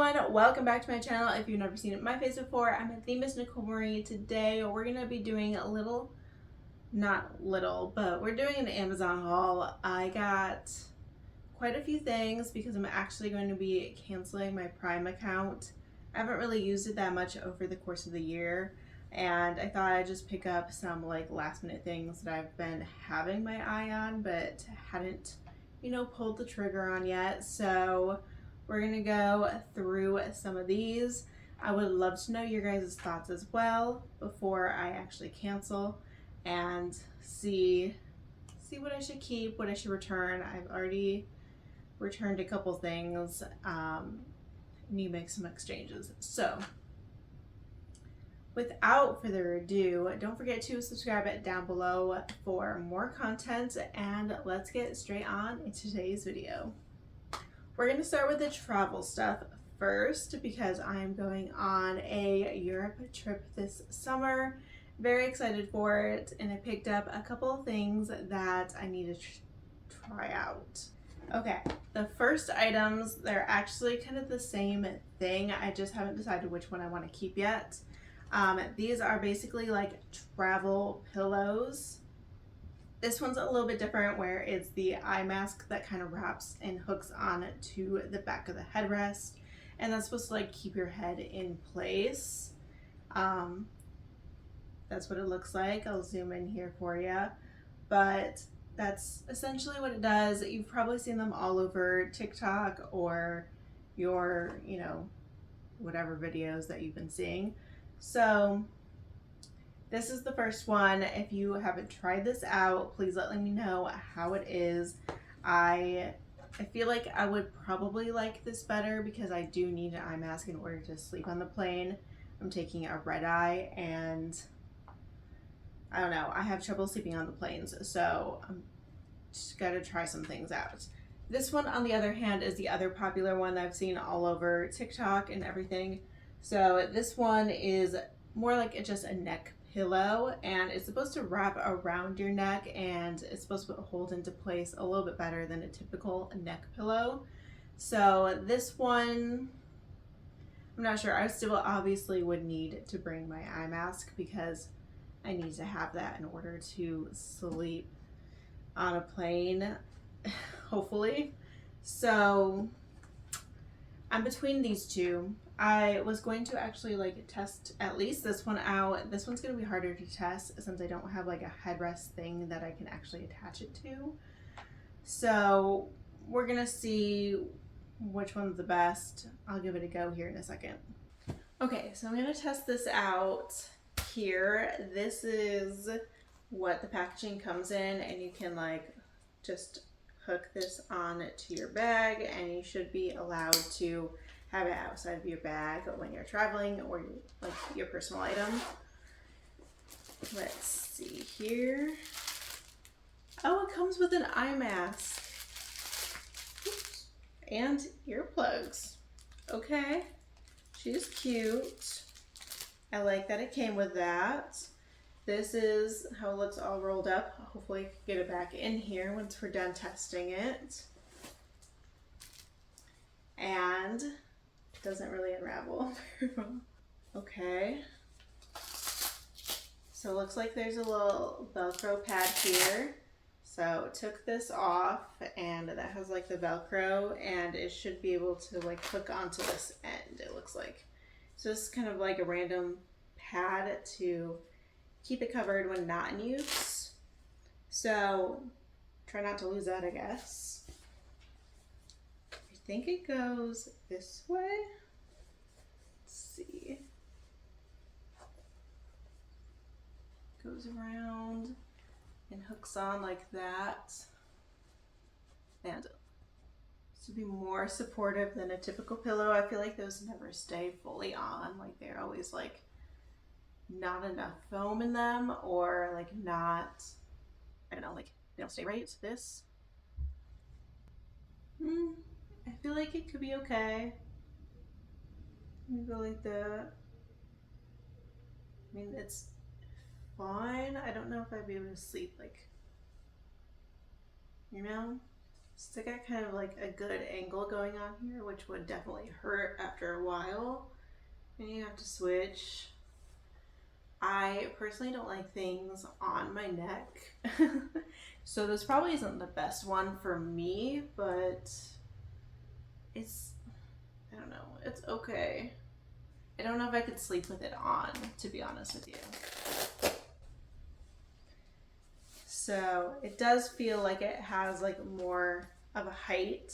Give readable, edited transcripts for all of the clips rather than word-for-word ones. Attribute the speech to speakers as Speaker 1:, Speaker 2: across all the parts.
Speaker 1: everyone, welcome back to my channel. If you've never seen my face before, I'm at themissnicolemarie. Today we're going to be doing a little, not little, but we're doing an Amazon haul. I got quite a few things because I'm actually going to be canceling my Prime account. I haven't really used it that much over the course of the year, and I thought I'd just pick up some like last minute things that I've been having my eye on but hadn't, pulled the trigger on yet. So we're gonna go through some of these. I would love to know your guys' thoughts as well before I actually cancel and see what I should keep, what I should return. I've already returned a couple things. Need to make some exchanges. So without further ado, don't forget to subscribe down below for more content, and let's get straight on into today's video. We're going to start with the travel stuff first because I'm going on a Europe trip this summer. Very excited for it, and I picked up a couple of things that I need to try out. Okay, the first items, they're actually kind of the same thing. I just haven't decided which one I want to keep yet. These are basically like travel pillows. This one's a little bit different where it's the eye mask that kind of wraps and hooks on to the back of the headrest, and that's supposed to like keep your head in place. That's what it looks like. I'll zoom in here for you, but that's essentially what it does. You've probably seen them all over TikTok or your, whatever videos that you've been seeing. So this is the first one. If you haven't tried this out, please let me know how it is. I feel like I would probably like this better because I do need an eye mask in order to sleep on the plane. I'm taking a red eye, and I don't know, I have trouble sleeping on the planes, so I'm just gotta try some things out. This one, on the other hand, is the other popular one that I've seen all over TikTok and everything. So this one is more like just a neck pillow, and it's supposed to wrap around your neck, and it's supposed to hold into place a little bit better than a typical neck pillow. So this one, I'm not sure. I still obviously would need to bring my eye mask because I need to have that in order to sleep on a plane, hopefully. So I'm between these two. I was going to actually test at least this one out. This one's going to be harder to test since I don't have like a headrest thing that I can actually attach it to. So we're going to see which one's the best. I'll give it a go here in a second. Okay, so I'm going to test this out here. This is what the packaging comes in, and you can just hook this on to your bag, and you should be allowed to have it outside of your bag when you're traveling or like your personal item. Let's see here. Oh, it comes with an eye mask. Oops. And earplugs. Okay, she's cute. I like that it came with that. This is how it looks all rolled up. Hopefully I can get it back in here once we're done testing it. And it doesn't really unravel. Okay. So it looks like there's a little Velcro pad here. So took this off, and that has like the Velcro, and it should be able to hook onto this end, it looks like. So this is kind of like a random pad to keep it covered when not in use. So try not to lose that, I guess. I think it goes this way. Let's see. Goes around and hooks on like that. And to be more supportive than a typical pillow. I feel like those never stay fully on. Like they're always not enough foam in them, or not, I don't know, they don't stay right. This, I feel like it could be okay. Let me go like that. I mean, it's fine. I don't know if I'd be able to sleep So I got kind of like a good angle going on here, which would definitely hurt after a while. And you have to switch. I personally don't like things on my neck. So this probably isn't the best one for me, but it's, I don't know, it's okay. I don't know if I could sleep with it on, to be honest with you. So it does feel like it has like more of a height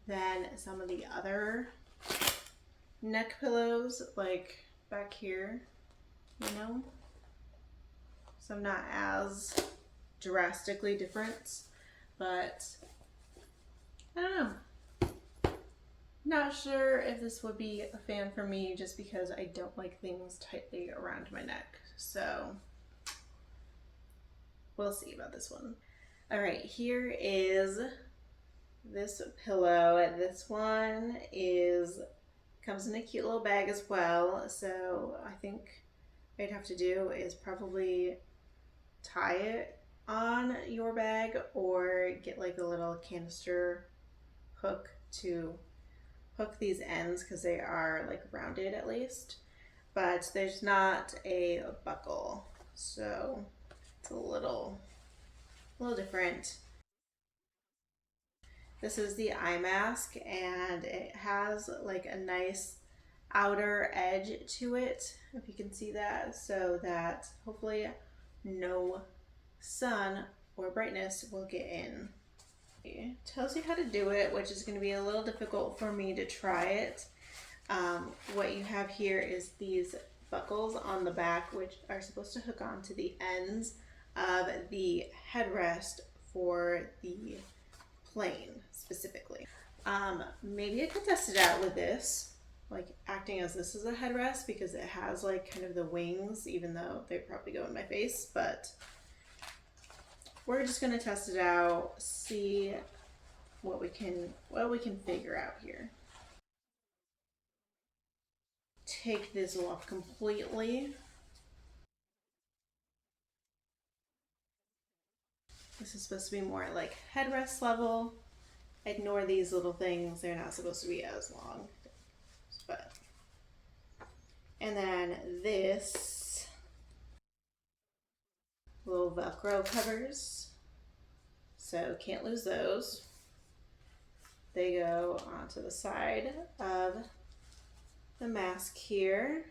Speaker 1: than some of the other neck pillows, like back here, you know? So I'm not as drastically different, but I don't know. Not sure if this would be a fan for me just because I don't like things tightly around my neck. So we'll see about this one. All right, here is this pillow. This one comes in a cute little bag as well. So I think what I'd have to do is probably tie it on your bag or get like a little canister hook to hook these ends because they are like rounded at least, but there's not a buckle, so it's a little different. This is the eye mask and it has like a nice outer edge to it, if you can see that, so that hopefully no sun or brightness will get in. It tells you how to do it, which is going to be a little difficult for me to try it. What you have here is these buckles on the back, which are supposed to hook on to the ends of the headrest for the plane specifically. Maybe I could test it out with this, like acting as this is a headrest because it has like kind of the wings, even though they probably go in my face, but we're just gonna test it out, see what we can figure out here. Take this off completely. This is supposed to be more like headrest level. Ignore these little things, they're not supposed to be as long. But and then this little Velcro covers. So can't lose those. They go onto the side of the mask here.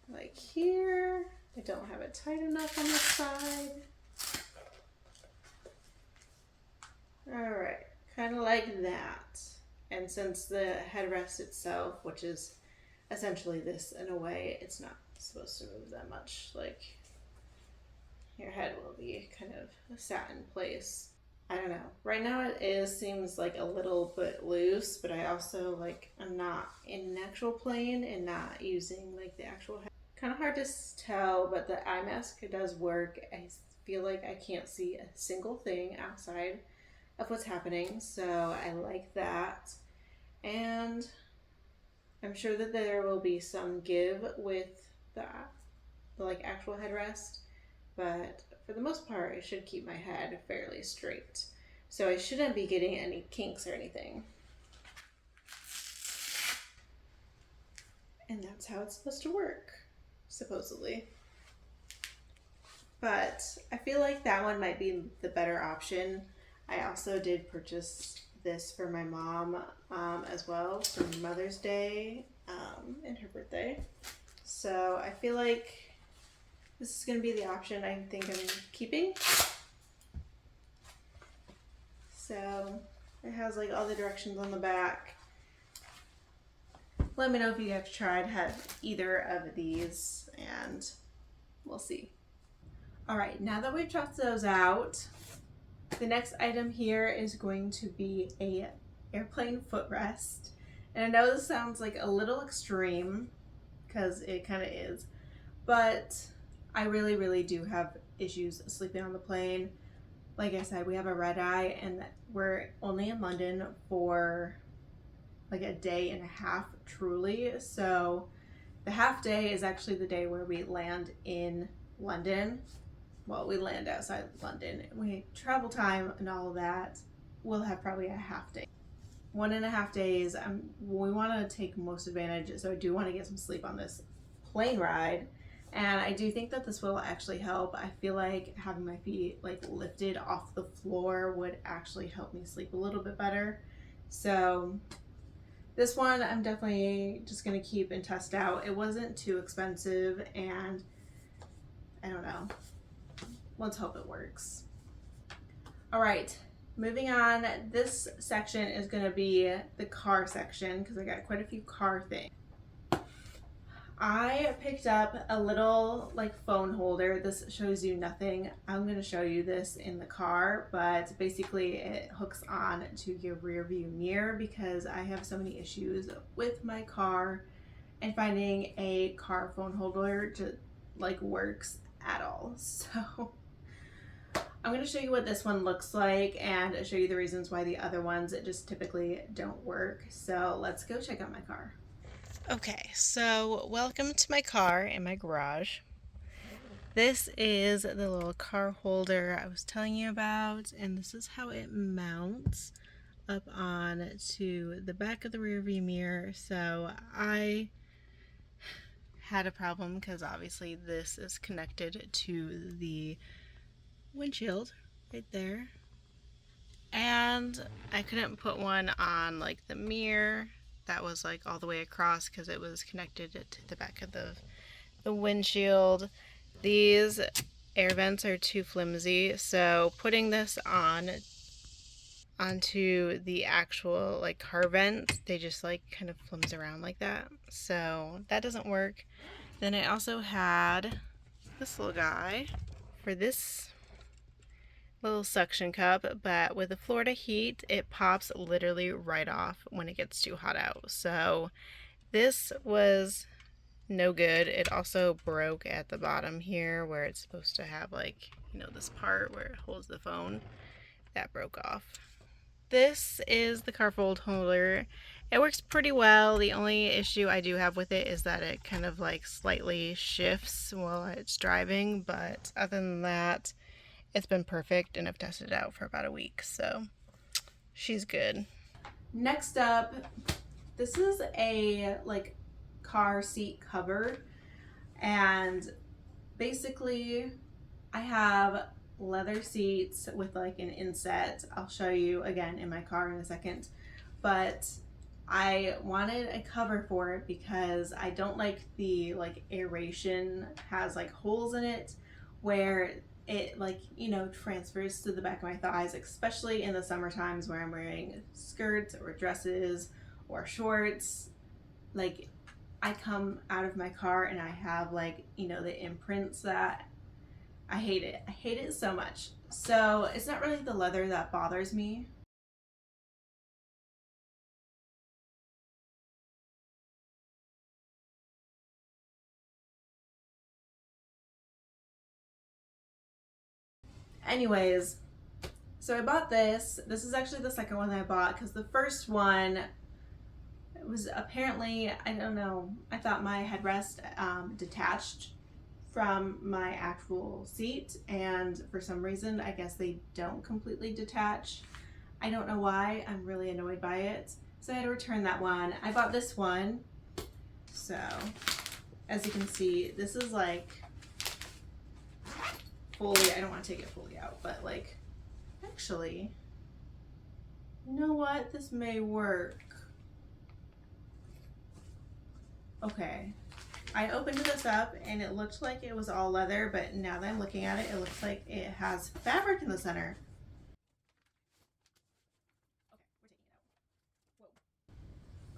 Speaker 1: Like here. I don't have it tight enough on the side. Alright, kind of like that. And since the headrest itself, which is essentially this in a way, it's not supposed to move that much, like your head will be kind of sat in place. I don't know. Right now it seems like a little bit loose, but I also like I'm not in an actual plane and not using like the actual head. Kind of hard to tell, but the eye mask does work. I feel like I can't see a single thing outside of what's happening, so I like that. And I'm sure that there will be some give with the like actual headrest, but for the most part, I should keep my head fairly straight. So I shouldn't be getting any kinks or anything. And that's how it's supposed to work, supposedly. But I feel like that one might be the better option. I also did purchase this for my mom as well for Mother's Day and her birthday. So I feel like this is going to be the option I think I'm keeping. So it has like all the directions on the back. Let me know if you have tried either of these and we'll see. All right, now that we've checked those out, the next item here is going to be a airplane footrest. And I know this sounds like a little extreme because it kind of is, but I really, really do have issues sleeping on the plane. Like I said, we have a red eye and we're only in London for like a day and a half truly. So the half day is actually the day where we land in London. well, we land outside of London. We travel time and all of that. We'll have probably a half day. 1.5 days. We want to take most advantage, so I do want to get some sleep on this plane ride. And I do think that this will actually help. I feel like having my feet like lifted off the floor would actually help me sleep a little bit better. So this one I'm definitely just gonna keep and test out. It wasn't too expensive, and I don't know. Let's hope it works. All right, moving on. This section is gonna be the car section because I got quite a few car things. I picked up a little like phone holder. This shows you nothing. I'm going to show you this in the car, but basically it hooks on to your rear view mirror because I have so many issues with my car and finding a car phone holder to like works at all. So I'm going to show you what this one looks like and show you the reasons why the other ones just typically don't work. So let's go check out my car. Okay, so welcome to my car in my garage. This is the little car holder I was telling you about, and this is how it mounts up on to the back of the rear view mirror. So I had a problem because obviously this is connected to the windshield right there, and I couldn't put one on like the mirror that was like all the way across because it was connected to the back of the windshield. These air vents are too flimsy, so putting this onto the actual like car vents, they just like kind of flimsy around like that, so that doesn't work. Then I also had this little guy for this little suction cup, but with the Florida heat it pops literally right off when it gets too hot out, so this was no good. It also broke at the bottom here where it's supposed to have like, you know, this part where it holds the phone. That broke off. This is the car fold holder. It works pretty well. The only issue I do have with it is that it kind of like slightly shifts while it's driving, but other than that it's been perfect, and I've tested it out for about a week, so she's good. Next up, this is a like car seat cover, and basically I have leather seats with like an inset. I'll show you again in my car in a second, but I wanted a cover for it because I don't like the like aeration has like holes in it where it like, you know, transfers to the back of my thighs, especially in the summer times where I'm wearing skirts or dresses or shorts. Like I come out of my car and I have like, you know, the imprints that I hate it. I hate it so much. So it's not really the leather that bothers me. Anyways, so I bought this. This is actually the second one that I bought because the first one it was apparently, I don't know, I thought my headrest detached from my actual seat, and for some reason I guess they don't completely detach. I don't know why. I'm really annoyed by it, so I had to return that one. I bought this one. So as you can see, this is like fully, I don't want to take it fully out, but like actually, you know what, this may work. Okay, I opened this up and it looked like it was all leather, but now that I'm looking at it, it looks like it has fabric in the center.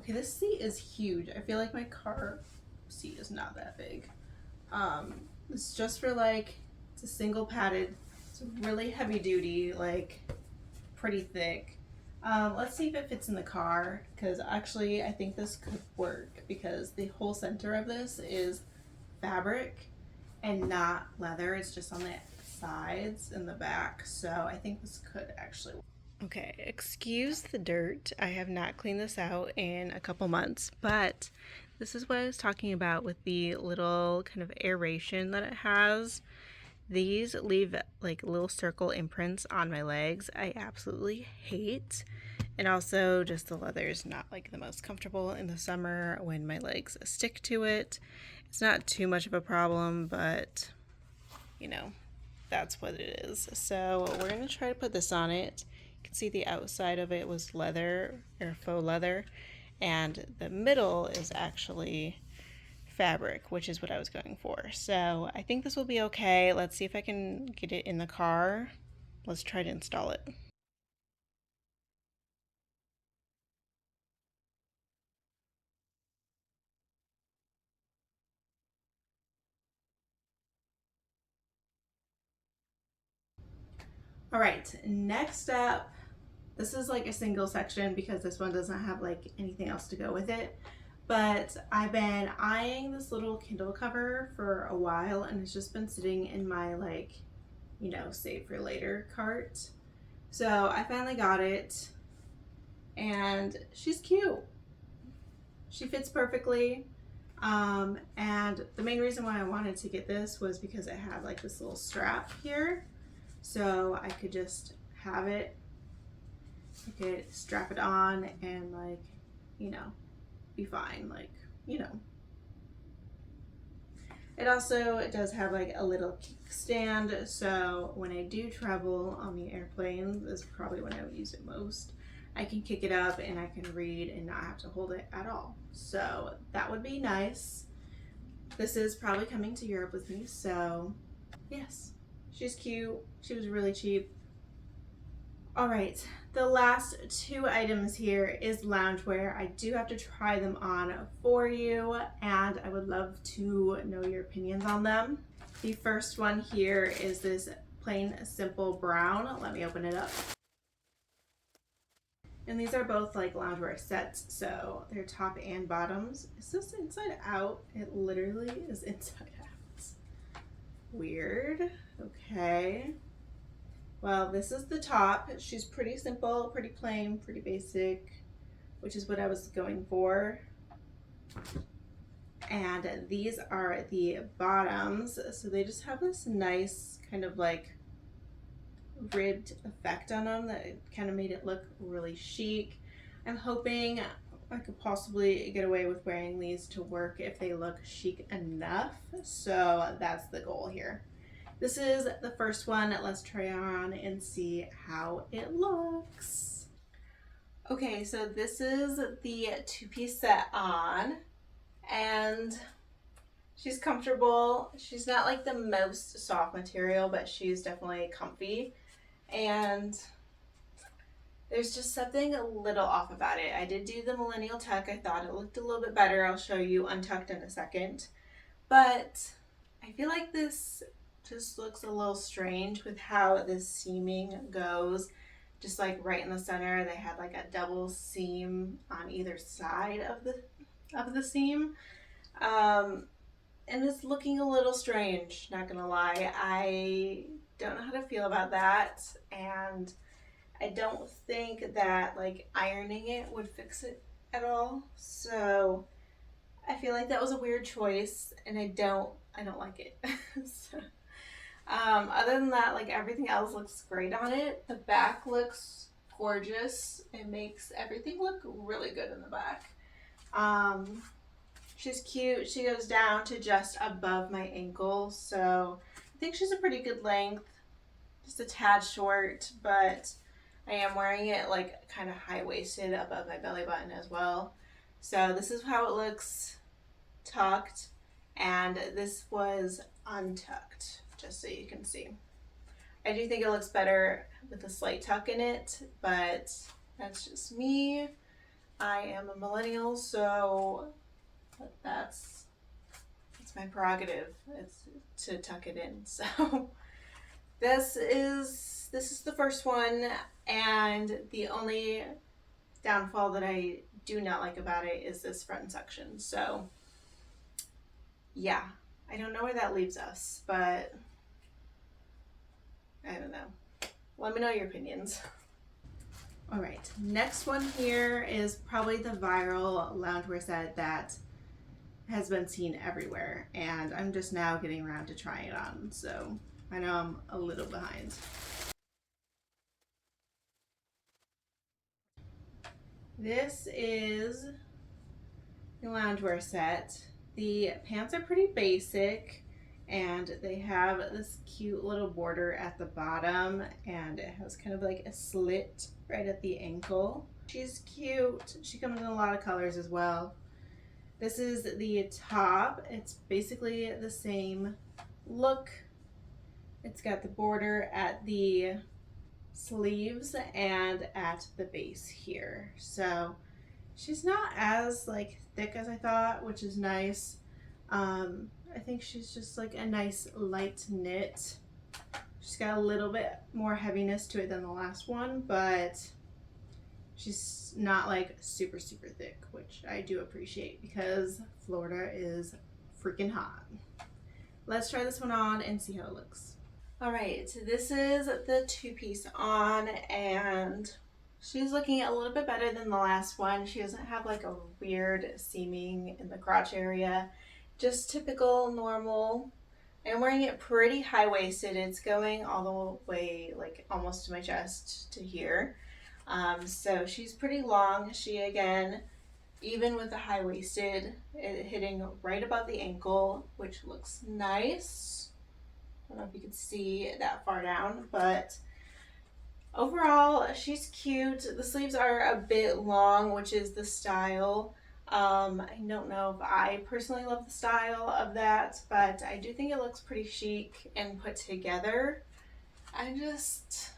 Speaker 1: Okay, this seat is huge. I feel like my car seat is not that big. It's just for like, it's a single padded, it's really heavy duty, like pretty thick. Let's see if it fits in the car, because actually I think this could work because the whole center of this is fabric and not leather. It's just on the sides and the back, so I think this could actually work. Okay, excuse the dirt. I have not cleaned this out in a couple months, but this is what I was talking about with the little kind of aeration that it has. These leave like little circle imprints on my legs. I absolutely hate. And also just the leather is not like the most comfortable in the summer when my legs stick to it. It's not too much of a problem, but you know, that's what it is. So we're gonna try to put this on it. You can see the outside of it was leather or faux leather, and the middle is actually fabric, which is what I was going for. So I think this will be okay. Let's see if I can get it in the car. Let's try to install it. All right, next up, this is like a single section because this one doesn't have like anything else to go with it. But I've been eyeing this little Kindle cover for a while, and it's just been sitting in my like, you know, save for later cart. So I finally got it, and she's cute. She fits perfectly. And the main reason why I wanted to get this was because it had like this little strap here. So I could just have it, I could strap it on and like, you know, be fine. Like, you know. It does have like a little kickstand. So when I do travel on the airplane, this is probably when I would use it most. I can kick it up and I can read and not have to hold it at all. So that would be nice. This is probably coming to Europe with me. So yes, she's cute. She was really cheap. All right, the last two items here is loungewear. I do have to try them on for you, and I would love to know your opinions on them. The first one here is this plain simple brown. Let me open it up. And these are both like loungewear sets, so they're top and bottoms. Is this inside out? It literally is inside out. Weird. Okay. Well, this is the top. She's pretty simple, pretty plain, pretty basic, which is what I was going for. And these are the bottoms. So they just have this nice kind of like ribbed effect on them that kind of made it look really chic. I'm hoping I could possibly get away with wearing these to work if they look chic enough. So that's the goal here. This is the first one. Let's try on and see how it looks. Okay, so this is the two-piece set on, and she's comfortable. She's not like the most soft material, but she's definitely comfy. And there's just something a little off about it. I did do the millennial tuck. I thought it looked a little bit better. I'll show you untucked in a second. But I feel like this just looks a little strange with how this seaming goes. Just like right in the center, they had like a double seam on either side of the seam. And it's looking a little strange, not gonna lie. I don't know how to feel about that, and I don't think that like ironing it would fix it at all. So I feel like that was a weird choice, and I don't like it. So, other than that, like everything else looks great on it. The back looks gorgeous. It makes everything look really good in the back. She's cute. She goes down to just above my ankle, so I think she's a pretty good length. Just a tad short, but I am wearing it like kind of high-waisted above my belly button as well. So this is how it looks tucked, and this was untucked, just so you can see. I do think it looks better with a slight tuck in it, but that's just me. I am a millennial, so that's my prerogative. It's to tuck it in. So this is the first one, and the only downfall that I do not like about it is this front section. So yeah, I don't know where that leaves us, but I don't know. Let me know your opinions. All right, next one here is probably the viral loungewear set that has been seen everywhere, and I'm just now getting around to trying it on. So I know I'm a little behind. This is the loungewear set. The pants are pretty basic and they have this cute little border at the bottom and it has kind of like a slit right at the ankle. She's cute. She comes in a lot of colors as well. This is the top. It's basically the same look. It's got the border at the sleeves and at the base here. So she's not as like thick as I thought, which is nice. I think she's just like a nice light knit. She's got a little bit more heaviness to it than the last one, but she's not like super thick, which I do appreciate because Florida is freaking hot. Let's try this one on and see how it looks. All right, so this is the two-piece on and she's looking a little bit better than the last one. She doesn't have like a weird seaming in the crotch area, just typical normal. I'm wearing it pretty high-waisted. It's going all the way like almost to my chest to here. So she's pretty long. She, again, even with the high-waisted, hitting right above the ankle, which looks nice. I don't know if you can see that far down, but overall, she's cute. The sleeves are a bit long, which is the style. I don't know if I personally love the style of that, but I do think it looks pretty chic and put together. I'm just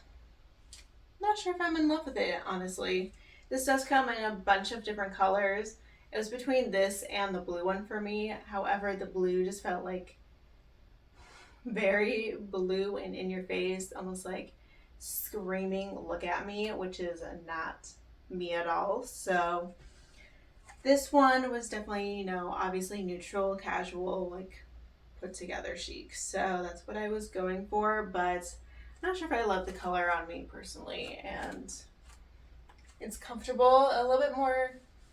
Speaker 1: not sure if I'm in love with it, honestly. This does come in a bunch of different colors. It was between this and the blue one for me. However, the blue just felt like very blue and in your face, almost like screaming, look at me, which is not me at all. So this one was definitely, you know, obviously neutral, casual, like put together chic. So that's what I was going for, but I'm not sure if I love the color on me personally. And it's comfortable, a little bit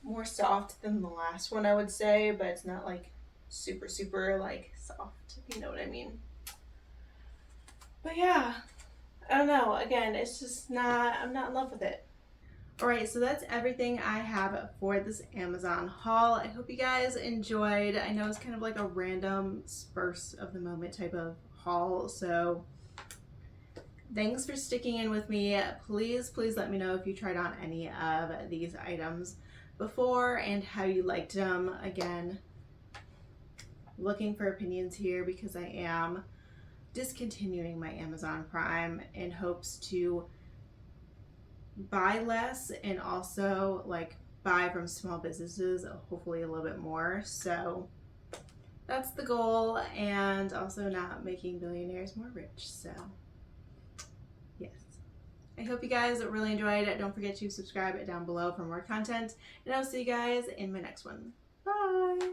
Speaker 1: more soft than the last one, I would say, but it's not like super like soft, if you know what I mean. But yeah, I don't know. Again, it's just not, I'm not in love with it. Alright, so that's everything I have for this Amazon haul. I hope you guys enjoyed. I know it's kind of like a random spurs of the moment type of haul, so thanks for sticking in with me. Please let me know if you tried on any of these items before and how you liked them. Again, looking for opinions here because I am discontinuing my Amazon Prime in hopes to buy less and also like buy from small businesses, hopefully a little bit more. So that's the goal, and also not making billionaires more rich. So yes, I hope you guys really enjoyed it. Don't forget to subscribe down below for more content, and I'll see you guys in my next one. Bye.